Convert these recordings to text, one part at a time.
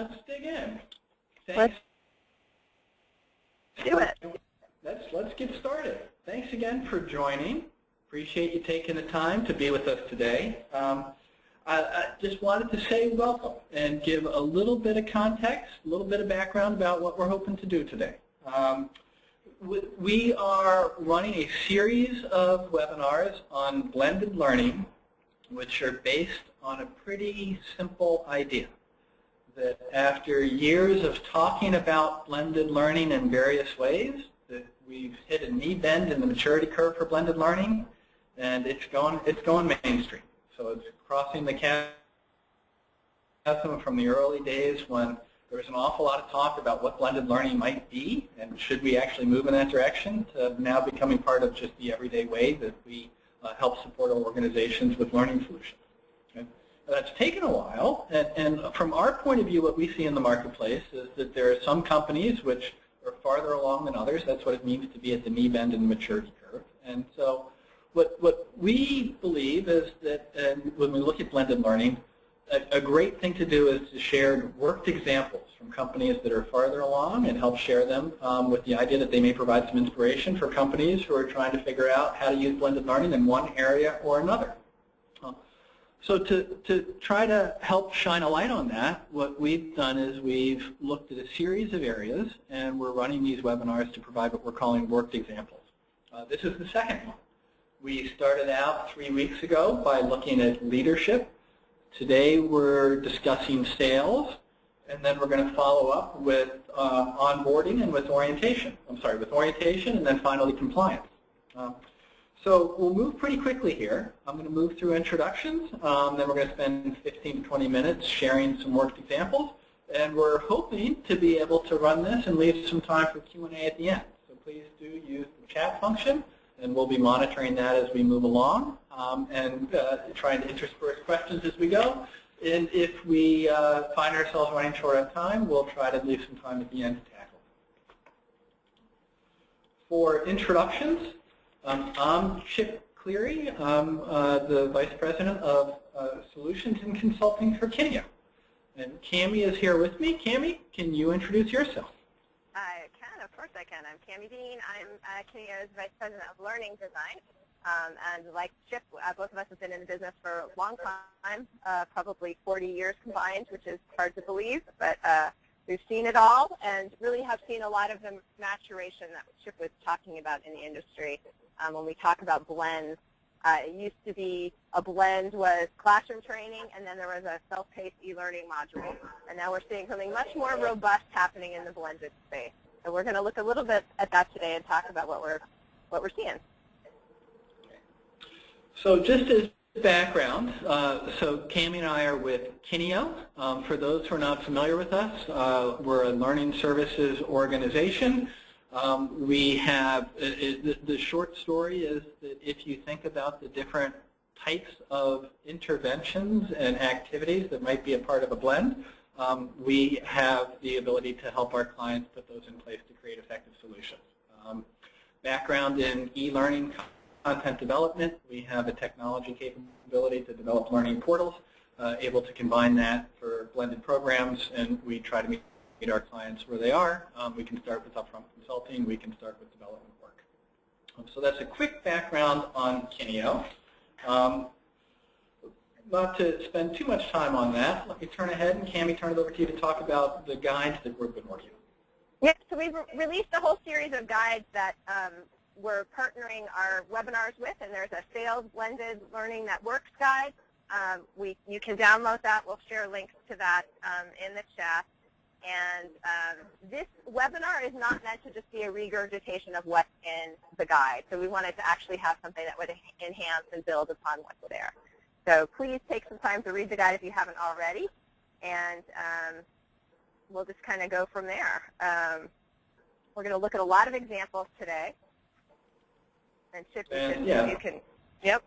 let's dig in. Thanks. Let's do it. Let's get started. Thanks again for joining. Appreciate you taking the time to be with us today. I just wanted to say welcome and give a little bit of context, a little bit of background about what we're hoping to do today. We are running a series of webinars on blended learning, which are based on a pretty simple idea. That after years of talking about blended learning in various ways, that we've hit a knee bend in the maturity curve for blended learning, and it's going mainstream. So it's crossing the chasm from the early days when there was an awful lot of talk about what blended learning might be and should we actually move in that direction, to now becoming part of just the everyday way that we help support our organizations with learning solutions. Okay? That's taken a while, and from our point of view, what we see in the marketplace is that there are some companies which are farther along than others. That's what it means to be at the knee bend in the maturity curve. And so what we believe is that when we look at blended learning, a great thing to do is to share worked examples from companies that are farther along and help share them with the idea that they may provide some inspiration for companies who are trying to figure out how to use blended learning in one area or another. So to try to help shine a light on that, what we've done is we've looked at a series of areas, and we're running these webinars to provide what we're calling worked examples. This is the second one. We started out 3 weeks ago by looking at leadership. Today we're discussing sales, and then we're going to follow up with onboarding and with orientation. With orientation and then finally compliance. So we'll move pretty quickly here. I'm going to move through introductions, then we're going to spend 15 to 20 minutes sharing some worked examples, and we're hoping to be able to run this and leave some time for Q&A at the end. So please do use the chat function, and we'll be monitoring that as we move along and trying to intersperse questions as we go. And if we find ourselves running short on time, we'll try to leave some time at the end to tackle. For introductions, I'm Chip Cleary. I'm the Vice President of Solutions and Consulting for Kineo. And Cammy is here with me. Cammy, can you introduce yourself? I can, of course I can. I'm Cammy Bean. I'm Kineo's Vice President of Learning Design. And like Chip, both of us have been in the business for a long time, probably 40 years combined, which is hard to believe. But we've seen it all and really have seen a lot of the maturation that Chip was talking about in the industry. When we talk about blends, it used to be a blend was classroom training, and then there was a self-paced e-learning module. And now we're seeing something much more robust happening in the blended space. So we're going to look a little bit at that today and talk about what we're seeing. So just as background, so Cammy and I are with Kineo. For those who are not familiar with us, we're a learning services organization. We have, the short story is that if you think about the different types of interventions and activities that might be a part of a blend, we have the ability to help our clients put those in place to create effective solutions. Background in e-learning, content development, we have a technology capability to develop learning portals, able to combine that for blended programs, and we try to meet our clients where they are. We can start with upfront consulting. We can start with development work. So that's a quick background on Kineo. Not to spend too much time on that, let me turn ahead and Cammy, turn it over to you to talk about the guides that we've been working on. Yep, so we've released a whole series of guides that we're partnering our webinars with, and there's a sales blended learning that works guide. You can download that. We'll share links to that in the chat. And this webinar is not meant to just be a regurgitation of what's in the guide. So we wanted to actually have something that would enhance and build upon what's there. So please take some time to read the guide if you haven't already. And we'll just kind of go from there. We're going to look at a lot of examples today. And Chip, you can, yep.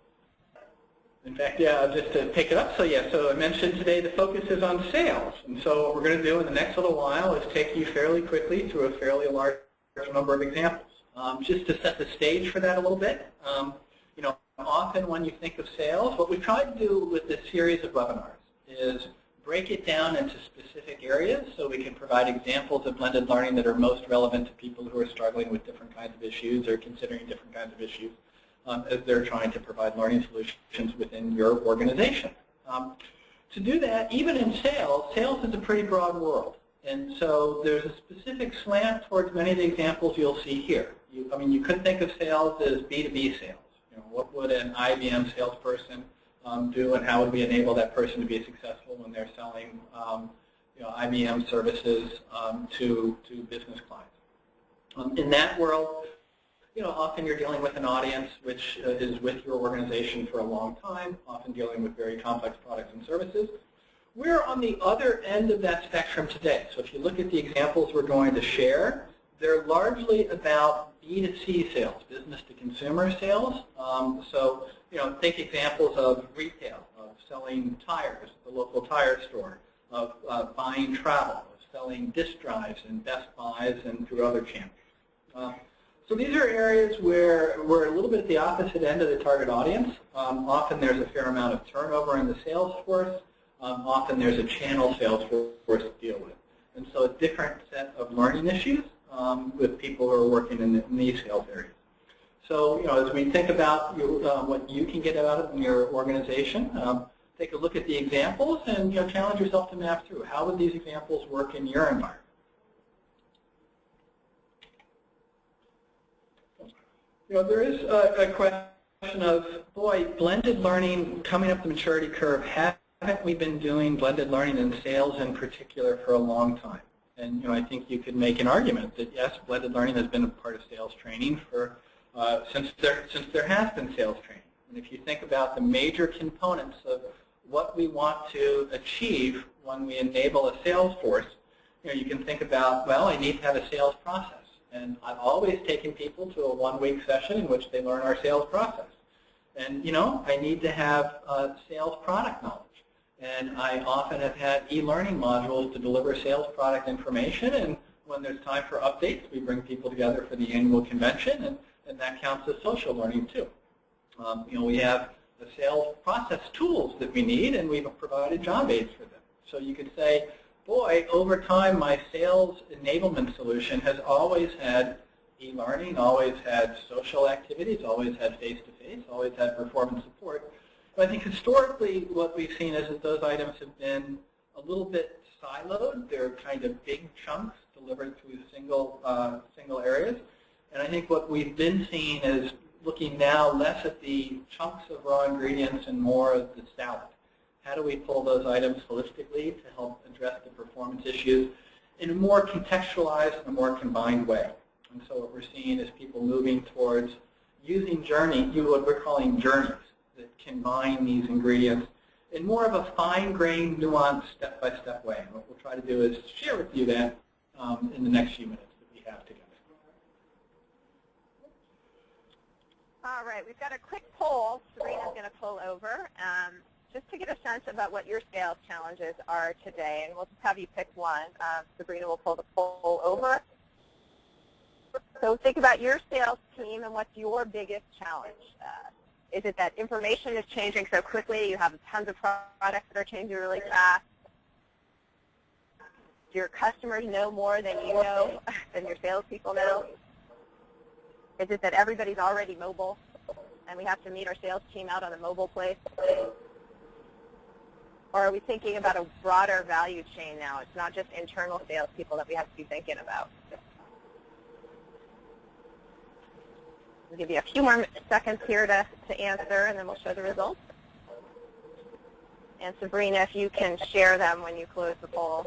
In fact, yeah, just to pick it up, so I mentioned today the focus is on sales. And so what we're going to do in the next little while is take you fairly quickly through a fairly large number of examples. Just to set the stage for that a little bit, you know, often when you think of sales, what we've tried to do with this series of webinars is break it down into specific areas so we can provide examples of blended learning that are most relevant to people who are struggling with different kinds of issues or considering different kinds of issues as they're trying to provide learning solutions within your organization. To do that, even in sales, sales is a pretty broad world. And so there's a specific slant towards many of the examples you'll see here. I mean, you could think of sales as B2B sales. You know, what would an IBM salesperson do, and how would we enable that person to be successful when they're selling IBM services to business clients? In that world, often you're dealing with an audience which is with your organization for a long time, often dealing with very complex products and services. We're on the other end of that spectrum today. So if you look at the examples we're going to share, they're largely about B2C sales, business to consumer sales. So think examples of retail, of selling tires at the local tire store, of buying travel, of selling disk drives in Best Buys and through other channels. So these are areas where we're a little bit at the opposite end of the target audience. Often there's a fair amount of turnover in the sales force. Often there's a channel sales force to deal with. And so a different set of learning issues with people who are working in these sales areas. So as we think about what you can get out of in your organization, take a look at the examples and challenge yourself to map through. How would these examples work in your environment? There is a question of, boy, blended learning coming up the maturity curve. Haven't we been doing blended learning in sales in particular for a long time? And I think you could make an argument that yes, blended learning has been a part of sales training for since there has been sales training. And if you think about the major components of what we want to achieve when we enable a sales force, you can think about, well, I need to have a sales process. And I've always taken people to a one-week session in which they learn our sales process. And I need to have sales product knowledge. And I often have had e-learning modules to deliver sales product information. And when there's time for updates, we bring people together for the annual convention, and that counts as social learning too. We have the sales process tools that we need, and we've provided job aids for them. So you could say, boy, over time, my sales enablement solution has always had e-learning, always had social activities, always had face-to-face, always had performance support. But I think historically what we've seen is that those items have been a little bit siloed. They're kind of big chunks delivered through single areas. And I think what we've been seeing is looking now less at the chunks of raw ingredients and more of the salad. How do we pull those items holistically to help address the performance issues in a more contextualized and a more combined way? And so what we're seeing is people moving towards using what we're calling journeys that combine these ingredients in more of a fine-grained, nuanced, step-by-step way. And what we'll try to do is share with you that in the next few minutes that we have together. All right, we've got a quick poll. Sabrina's going to pull over just to get a sense about what your sales challenges are today. And we'll just have you pick one. Sabrina will pull the poll over. So think about your sales team and what's your biggest challenge. Is it that information is changing so quickly, you have tons of products that are changing really fast? Do your customers know more than you know, than your salespeople know? Is it that everybody's already mobile and we have to meet our sales team out on a mobile place? Or are we thinking about a broader value chain now? It's not just internal salespeople that we have to be thinking about. We'll give you a few more seconds here to answer, and then we'll show the results. And Sabrina, if you can share them when you close the poll.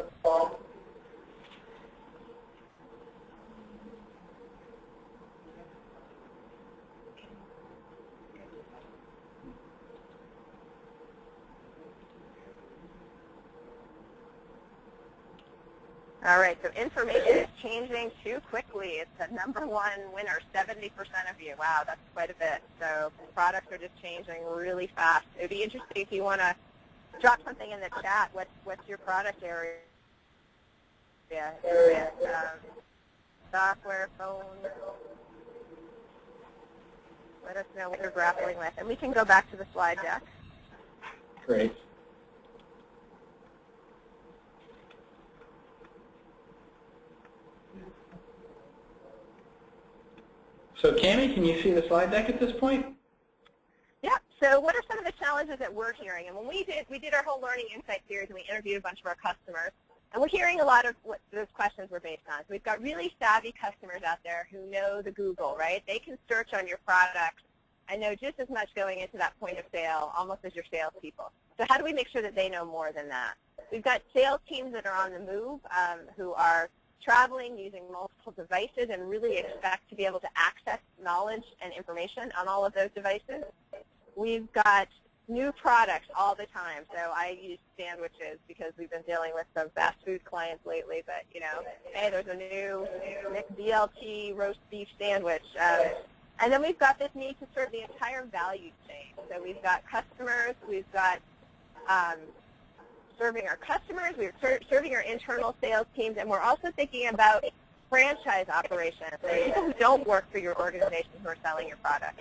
All right, so information is changing too quickly. It's the #1 winner, 70% of you. Wow, that's quite a bit. So products are just changing really fast. It would be interesting if you want to drop something in the chat. What's your product area? Is it software, phone? Let us know what you're grappling with. And we can go back to the slide deck. Great. So Cammy, can you see the slide deck at this point? Yeah. So what are some of the challenges that we're hearing? And when we did our whole Learning Insight series, and we interviewed a bunch of our customers, and we're hearing a lot of what those questions were based on. So we've got really savvy customers out there who know the Google, right? They can search on your products and know just as much going into that point of sale, almost as your salespeople. So how do we make sure that they know more than that? We've got sales teams that are on the move who are traveling using multiple devices and really expect to be able to access knowledge and information on all of those devices. We've got new products all the time. So I use sandwiches because we've been dealing with some fast food clients lately. But, you know, hey, there's a new BLT roast beef sandwich. And then we've got this need to serve the entire value chain. So we've got customers, we've got serving our customers, we're serving our internal sales teams, and we're also thinking about franchise operations, so people who don't work for your organization who are selling your product.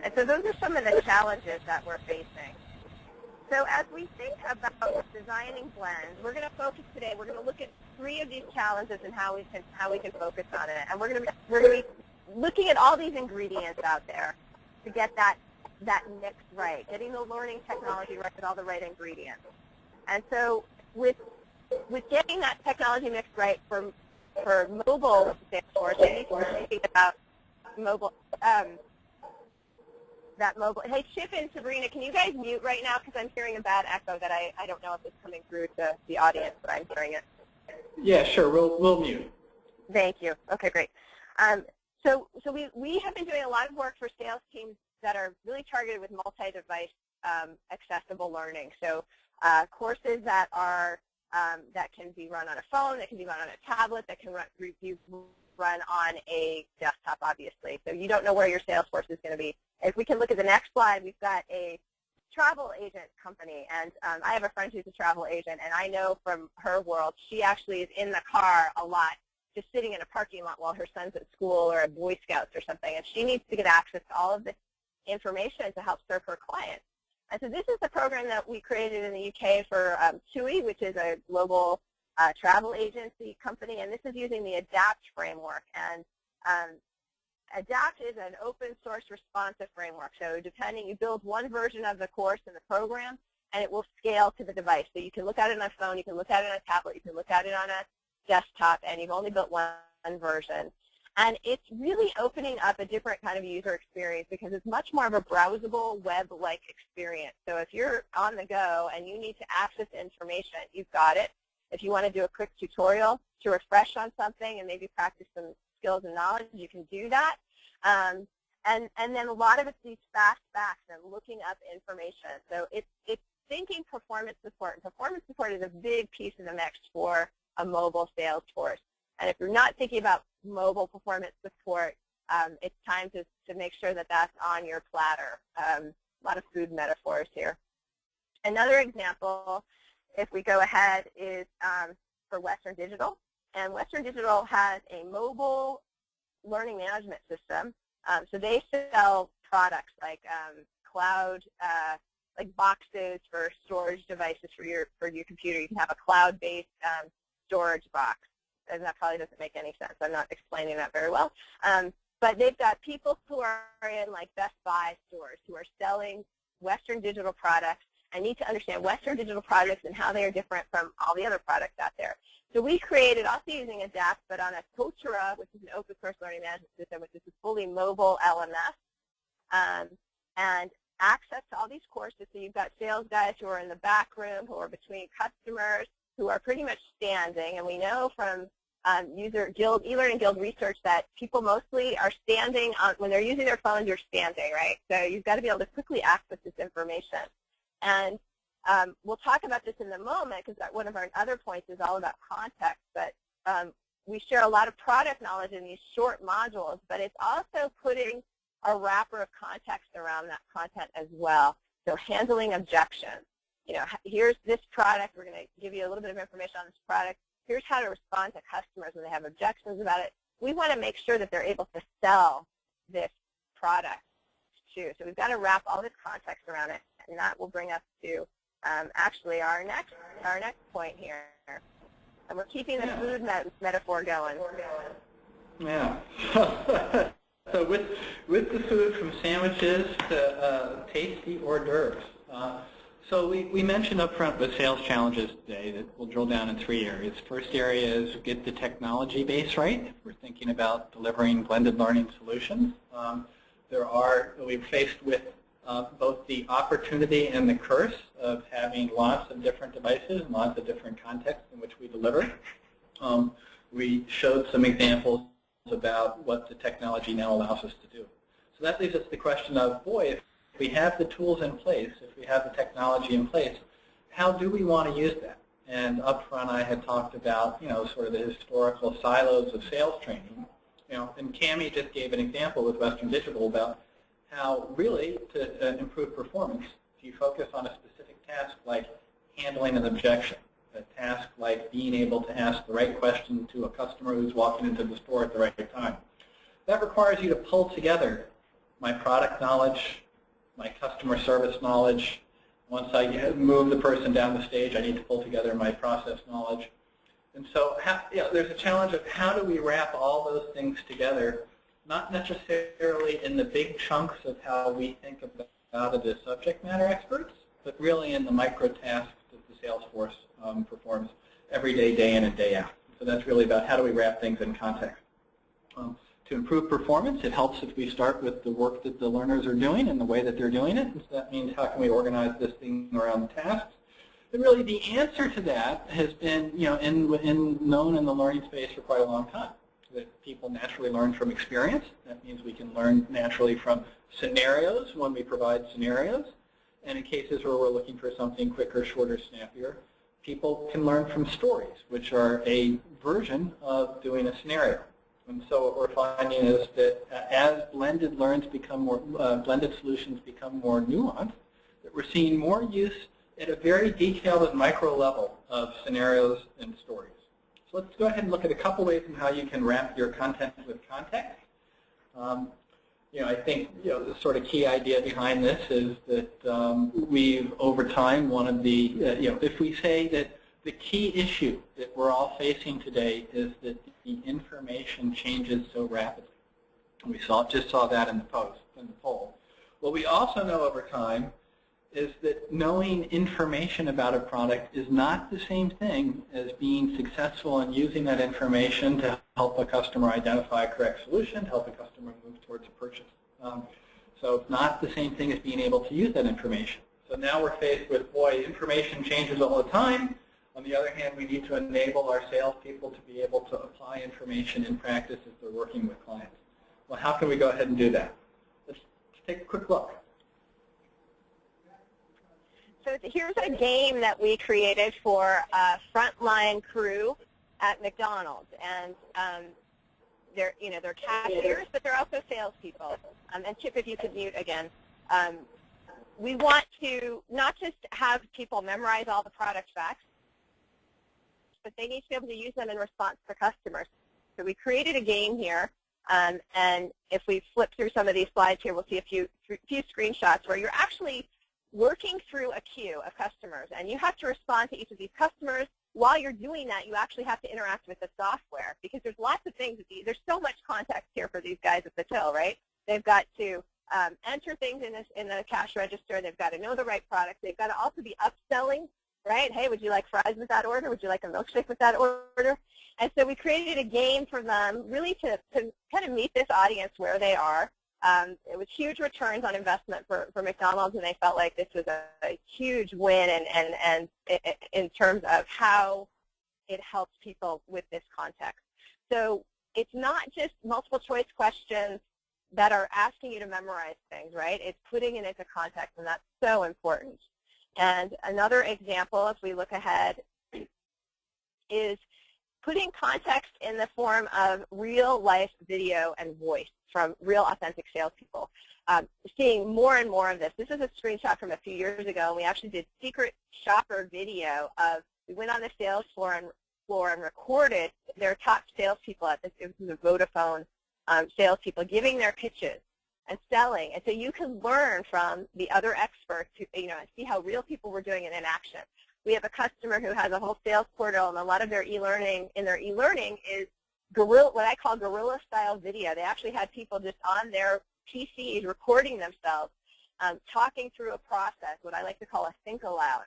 And so those are some of the challenges that we're facing. So as we think about designing blends, we're going to focus today, we're going to look at 3 of these challenges and how we can focus on it. And we're going to be looking at all these ingredients out there to get that mix right, getting the learning technology right with all the right ingredients. And so with getting that technology mix right for mobile Salesforce, we need to think about mobile. Hey, Chip and Sabrina, can you guys mute right now? Because I'm hearing a bad echo that I don't know if it's coming through to the audience, but I'm hearing it. Yeah, sure. We'll mute. Thank you. Okay, great. So we have been doing a lot of work for sales teams that are really targeted with multi-device accessible learning. So courses that are that can be run on a phone, that can be run on a tablet, that can run on a desktop, obviously. So you don't know where your sales force is going to be. If we can look at the next slide, we've got a travel agent company, and I have a friend who's a travel agent, and I know from her world, she actually is in the car a lot, just sitting in a parking lot while her son's at school or at Boy Scouts or something, and she needs to get access to all of this information to help serve her clients. And so this is the program that we created in the UK for TUI, which is a global travel agency company, and this is using the ADAPT framework. And ADAPT is an open source responsive framework. So you build one version of the course in the program, and it will scale to the device. So you can look at it on a phone, you can look at it on a tablet, you can look at it on a desktop, and you've only built one version. And it's really opening up a different kind of user experience because it's much more of a browsable, web-like experience. So if you're on the go and you need to access information, you've got it. If you want to do a quick tutorial to refresh on something and maybe practice some skills and knowledge, you can do that. And then a lot of it's these fast facts and looking up information. So it's thinking performance support. And performance support is a big piece of the mix for a mobile sales force. And if you're not thinking about mobile performance support, it's time to make sure that that's on your platter. A lot of food metaphors here. Another example, if we go ahead, is for Western Digital. And Western Digital has a mobile learning management system. So they sell products like cloud, like boxes for storage devices for your computer. You can have a cloud-based storage box. And that probably doesn't make any sense. I'm not explaining that very well. But they've got people who are in like Best Buy stores who are selling Western Digital products and need to understand Western Digital products and how they are different from all the other products out there. So we created, also using ADAPT, but on a Kotura, which is an open source learning management system, which is a fully mobile LMS, and access to all these courses. So you've got sales guys who are in the back room, who are between customers, who are pretty much standing, and we know from e-learning guild research that people mostly are standing when they're using their phones. You're standing, right? So you've got to be able to quickly access this information. And we'll talk about this in a moment because one of our other points is all about context. But we share a lot of product knowledge in these short modules, but it's also putting a wrapper of context around that content as well. So handling objections. You know, here's this product. We're going to give you a little bit of information on this product. Here's how to respond to customers when they have objections about it. We want to make sure that they're able to sell this product too. So we've got to wrap all this context around it, and that will bring us to actually our next point here. And we're keeping the food metaphor going. Yeah. So with the food, from sandwiches to tasty hors d'oeuvres. So we mentioned up front with sales challenges today that we'll drill down in 3 areas. First area is get the technology base right. If we're thinking about delivering blended learning solutions, we're faced with both the opportunity and the curse of having lots of different devices and lots of different contexts in which we deliver. We showed some examples about what the technology now allows us to do. So that leaves us the question of, boy, if we have the tools in place, if we have the technology in place, how do we want to use that? And up front I had talked about, sort of the historical silos of sales training. And Cammy just gave an example with Western Digital about how really to improve performance, if you focus on a specific task like handling an objection, a task like being able to ask the right question to a customer who's walking into the store at the right time. That requires you to pull together my product knowledge, my customer service knowledge. Once I move the person down the stage, I need to pull together my process knowledge. And so there's a challenge of how do we wrap all those things together, not necessarily in the big chunks of how we think about it as subject matter experts, but really in the micro tasks that the sales force performs every day, day in and day out. So that's really about how do we wrap things in context. To improve performance, it helps if we start with the work that the learners are doing and the way that they're doing it. And so that means how can we organize this thing around tasks. And really the answer to that has been known in the learning space for quite a long time. That people naturally learn from experience. That means we can learn naturally from scenarios when we provide scenarios. And in cases where we're looking for something quicker, shorter, snappier, people can learn from stories, which are a version of doing a scenario. And so what we're finding is that as blended solutions become more nuanced, that we're seeing more use at a very detailed and micro level of scenarios and stories. So let's go ahead and look at a couple ways in how you can wrap your content with context. I think the sort of key idea behind this is that we've over time wanted if we say that the key issue that we're all facing today is that the information changes so rapidly. We just saw that in the poll. What we also know over time is that knowing information about a product is not the same thing as being successful in using that information to help a customer identify a correct solution, help a customer move towards a purchase. So it's not the same thing as being able to use that information. So now we're faced with, boy, information changes all the time. On the other hand, we need to enable our salespeople to be able to apply information in practice as they're working with clients. Well, how can we go ahead and do that? Let's take a quick look. So here's a game that we created for a frontline crew at McDonald's, and they're cashiers, but they're also salespeople. And Chip, if you could mute again. We want to not just have people memorize all the product facts, but they need to be able to use them in response to customers. So we created a game here, and if we flip through some of these slides here, we'll see a few screenshots where you're actually working through a queue of customers, and you have to respond to each of these customers. While you're doing that, you actually have to interact with the software because there's lots of things. There's so much context here for these guys at the till, right? They've got to enter things in the cash register. They've got to know the right product. They've got to also be upselling, right? Hey, would you like fries with that order? Would you like a milkshake with that order? And so we created a game for them really to kind of meet this audience where they are. It was huge returns on investment for McDonald's, and they felt like this was a huge win and in terms of how it helps people with this context. So it's not just multiple choice questions that are asking you to memorize things, right? It's putting it into context, and that's so important. And another example, if we look ahead, is putting context in the form of real-life video and voice from real, authentic salespeople. Seeing more and more of this. This is a screenshot from a few years ago, and we actually did secret shopper video of, we went on the sales floor and recorded their top salespeople at this, it was the Vodafone salespeople giving their pitches and selling. And so you can learn from the other experts, and see how real people were doing it in action. we have a customer who has a whole sales portal, and a lot of their e-learning, is what I call guerrilla-style video. They actually had people just on their PCs recording themselves, talking through a process, what I like to call a think aloud.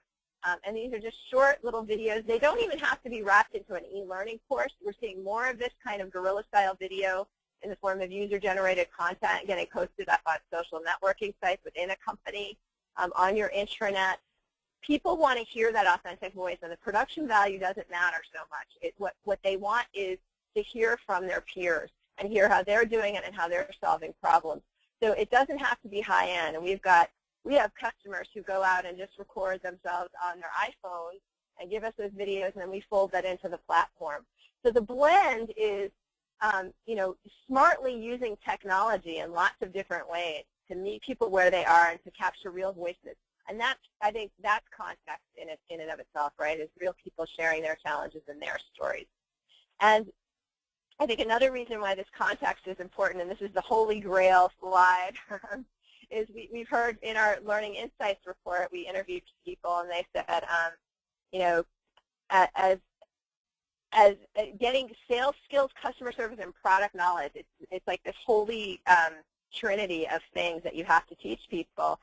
And these are just short little videos. They don't even have to be wrapped into an e-learning course. We're seeing more of this kind of guerrilla-style video in the form of user-generated content getting posted up on social networking sites within a company, on your intranet. People want to hear that authentic voice, and the production value doesn't matter so much. What they want is to hear from their peers and hear how they're doing it and how they're solving problems. So it doesn't have to be high-end, and we have customers who go out and just record themselves on their iPhone and give us those videos, and then we fold that into the platform. So the blend is, smartly using technology in lots of different ways to meet people where they are and to capture real voices. And I think that's context in and of itself, right, is real people sharing their challenges and their stories. And I think another reason why this context is important, and this is the Holy Grail slide, is we've heard in our Learning Insights report, we interviewed people, and they said, as getting sales skills, customer service, and product knowledge, it's like this holy trinity of things that you have to teach people.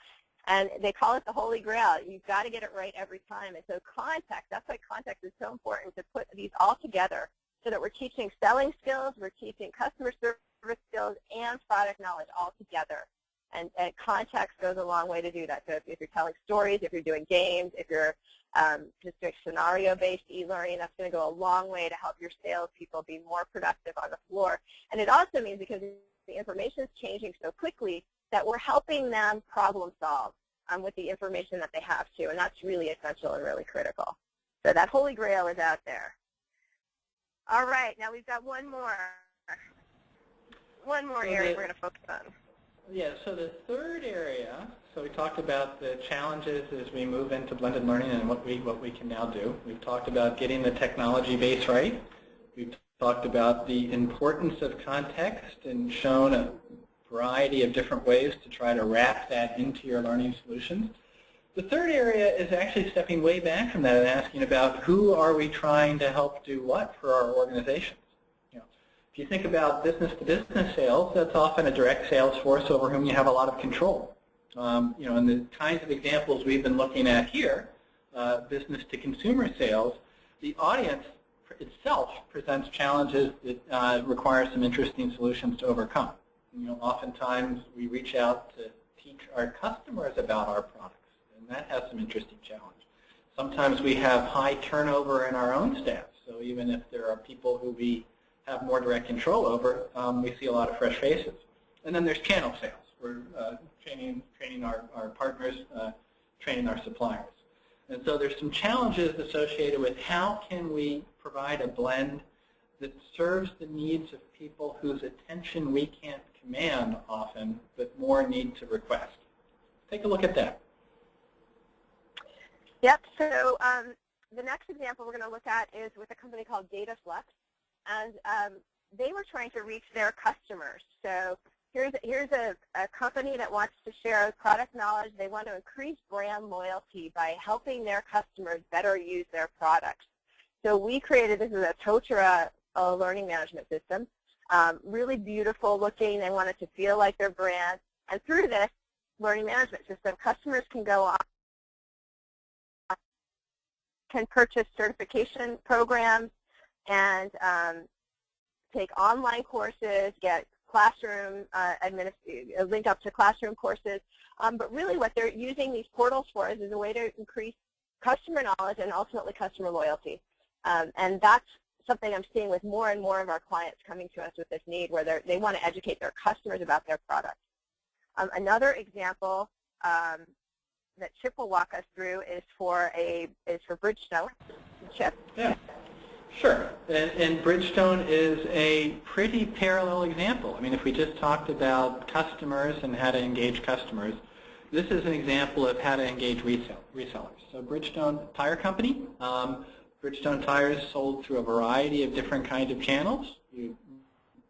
And they call it the Holy Grail. You've got to get it right every time. And so context, that's why context is so important, to put these all together so that we're teaching selling skills, we're teaching customer service skills, and product knowledge all together. And context goes a long way to do that. So if you're telling stories, if you're doing games, if you're just doing scenario-based e-learning, that's going to go a long way to help your salespeople be more productive on the floor. And it also means, because the information is changing so quickly, that we're helping them problem solve with the information that they have to, and that's really essential and really critical. So that Holy Grail is out there. All right, now we've got one more area we're going to focus on. Yeah, so the third area, so we talked about the challenges as we move into blended learning and what we can now do. We've talked about getting the technology base right. We've talked about the importance of context and shown a variety of different ways to try to wrap that into your learning solutions. The third area is actually stepping way back from that and asking about who are we trying to help do what for our organizations. If you think about business-to-business sales, that's often a direct sales force over whom you have a lot of control. And the kinds of examples we've been looking at here, business-to-consumer sales, the audience itself presents challenges that require some interesting solutions to overcome. Oftentimes we reach out to teach our customers about our products, and that has some interesting challenge. Sometimes we have high turnover in our own staff, so even if there are people who we have more direct control over, we see a lot of fresh faces. And then there's channel sales. We're training our partners, training our suppliers. And so there's some challenges associated with how can we provide a blend that serves the needs of people whose attention we can't command often, but more need to request. Take a look at that. Yep, so the next example we're going to look at is with a company called DataFlex. And they were trying to reach their customers. So here's a company that wants to share product knowledge. They want to increase brand loyalty by helping their customers better use their products. So we created, this is a Totra learning management system, really beautiful looking. They want it to feel like their brand. And through this learning management system, customers can go on, can purchase certification programs, and take online courses, get classroom, link up to classroom courses. But really what they're using these portals for is a way to increase customer knowledge and ultimately customer loyalty. And that's something I'm seeing with more and more of our clients coming to us with this need, where they want to educate their customers about their products. Another example that Chip will walk us through is for Bridgestone. Chip? Yeah. Sure, and Bridgestone is a pretty parallel example. I mean, if we just talked about customers and how to engage customers, this is an example of how to engage resellers. So Bridgestone Tire Company, Bridgestone tires sold through a variety of different kinds of channels. You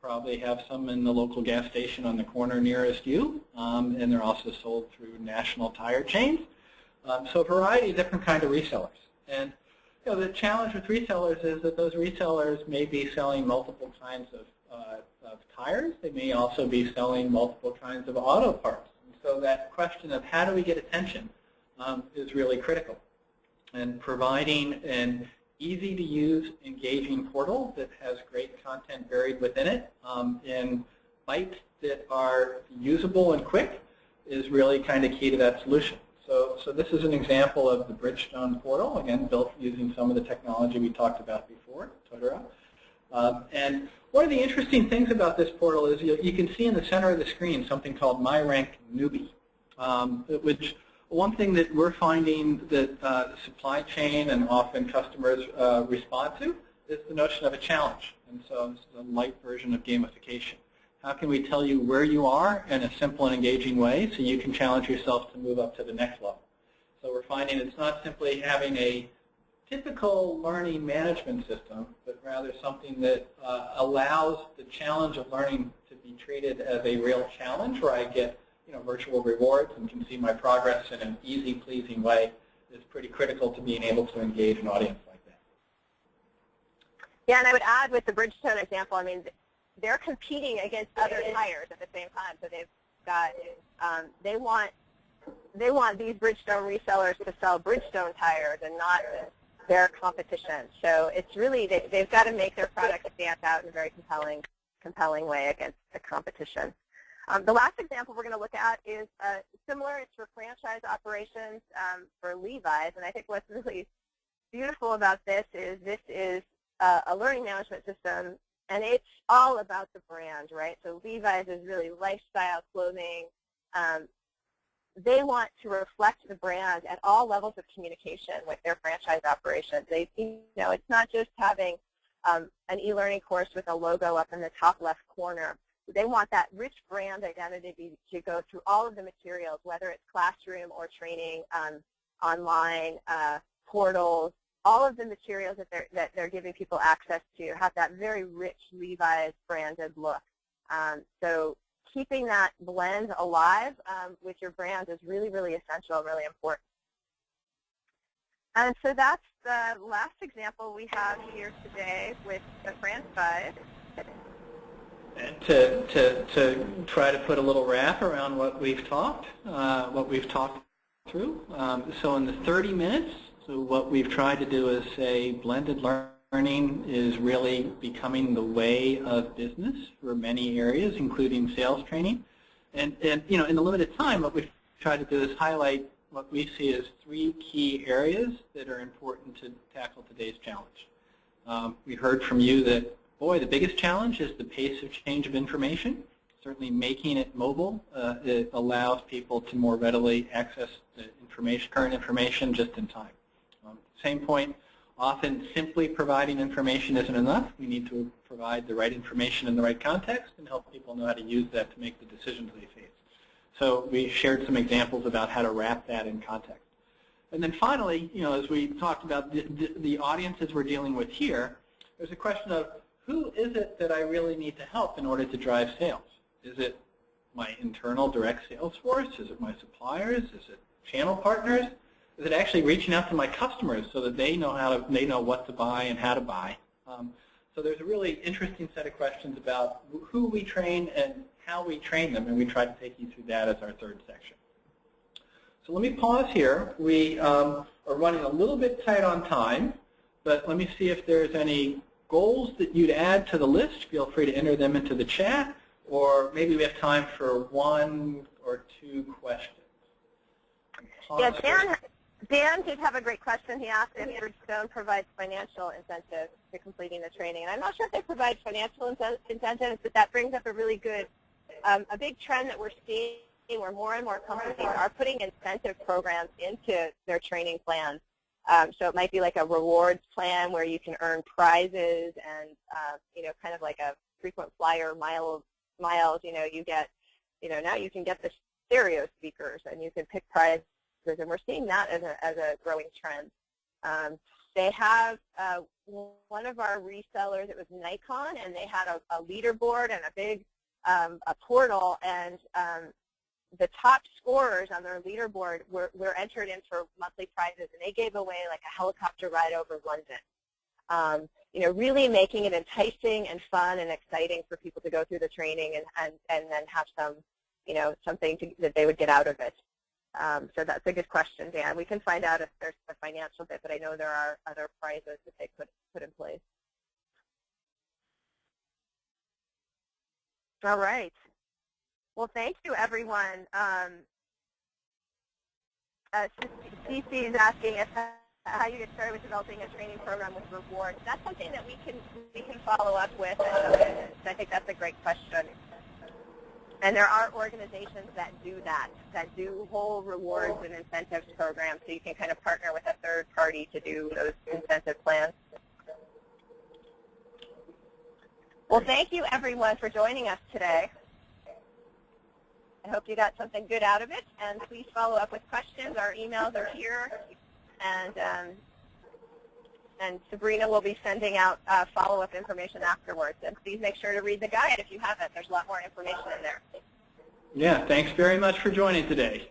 probably have some in the local gas station on the corner nearest you, and they're also sold through national tire chains. So a variety of different kinds of resellers. And the challenge with resellers is that those resellers may be selling multiple kinds of tires. They may also be selling multiple kinds of auto parts. And so that question of how do we get attention is really critical. And providing an easy-to-use, engaging portal that has great content buried within it in bytes that are usable and quick is really kind of key to that solution. So this is an example of the Bridgestone portal, again, built using some of the technology we talked about before, Totoro. And one of the interesting things about this portal is you can see in the center of the screen something called My Rank Newbie, which one thing that we're finding that the supply chain and often customers respond to is the notion of a challenge. And so this is a light version of gamification. How can we tell you where you are in a simple and engaging way so you can challenge yourself to move up to the next level? So we're finding it's not simply having a typical learning management system, but rather something that allows the challenge of learning to be treated as a real challenge where I get virtual rewards and can see my progress in an easy, pleasing way is pretty critical to being able to engage an audience like that. Yeah, and I would add with the Bridgestone example, I mean, they're competing against other tires at the same time. So they've got, they want these Bridgestone resellers to sell Bridgestone tires and not their competition. So it's really, they've got to make their product stand out in a very compelling way against the competition. The last example we're going to look at is similar. It's for franchise operations for Levi's. And I think what's really beautiful about this is a learning management system, and it's all about the brand, right? So Levi's is really lifestyle clothing. They want to reflect the brand at all levels of communication with their franchise operations. It's not just having an e-learning course with a logo up in the top left corner. They want that rich brand identity to go through all of the materials, whether it's classroom or training, online, portals, all of the materials that they're giving people access to have that very rich Levi's branded look. So keeping that blend alive with your brand is really, really essential and really important. And so that's the last example we have here today with the franchise. And to try to put a little wrap around what we've talked through. So in the 30 minutes, so what we've tried to do is say blended learning is really becoming the way of business for many areas, including sales training. And in the limited time, what we've tried to do is highlight what we see as 3 key areas that are important to tackle today's challenge. We heard from you that, boy, the biggest challenge is the pace of change of information. Certainly making it mobile, it allows people to more readily access the current information just in time. Same point, often simply providing information isn't enough. We need to provide the right information in the right context and help people know how to use that to make the decisions they face. So we shared some examples about how to wrap that in context. And then finally, as we talked about the audiences we're dealing with here, there's a question of who is it that I really need to help in order to drive sales? Is it my internal direct sales force? Is it my suppliers? Is it channel partners? Is it actually reaching out to my customers so that they know what to buy and how to buy? So there's a really interesting set of questions about who we train and how we train them, and we try to take you through that as our third section. So let me pause here. We are running a little bit tight on time, but let me see if there's any goals that you'd add to the list. Feel free to enter them into the chat, or maybe we have time for 1 or 2 questions. Yeah, Dan did have a great question. He asked if Bridgestone provides financial incentives to completing the training. And I'm not sure if they provide financial incentives, but that brings up a really good, a big trend that we're seeing where more and more companies are putting incentive programs into their training plans. So it might be like a rewards plan where you can earn prizes and, kind of like a frequent flyer miles, you get, now you can get the stereo speakers and you can pick prizes. And we're seeing that as a growing trend. They have one of our resellers, it was Nikon, and they had a leaderboard and a big a portal, and the top scorers on their leaderboard were entered in for monthly prizes, and they gave away like a helicopter ride over London. You know, really making it enticing and fun and exciting for people to go through the training and then have some, you know, something that they would get out of it. So that's a good question, Dan. We can find out if there's a financial bit, but I know there are other prizes that they could put in place. All right. Well, thank you, everyone. CC is asking how you get started with developing a training program with rewards. That's something that we can follow up with. I think that's a great question. And there are organizations that do that do whole rewards and incentives programs, so you can kind of partner with a third party to do those incentive plans. Well, thank you, everyone, for joining us today. I hope you got something good out of it, and please follow up with questions. Our emails are here, and Sabrina will be sending out follow-up information afterwards. And please make sure to read the guide if you haven't. There's a lot more information in there. Yeah, thanks very much for joining today.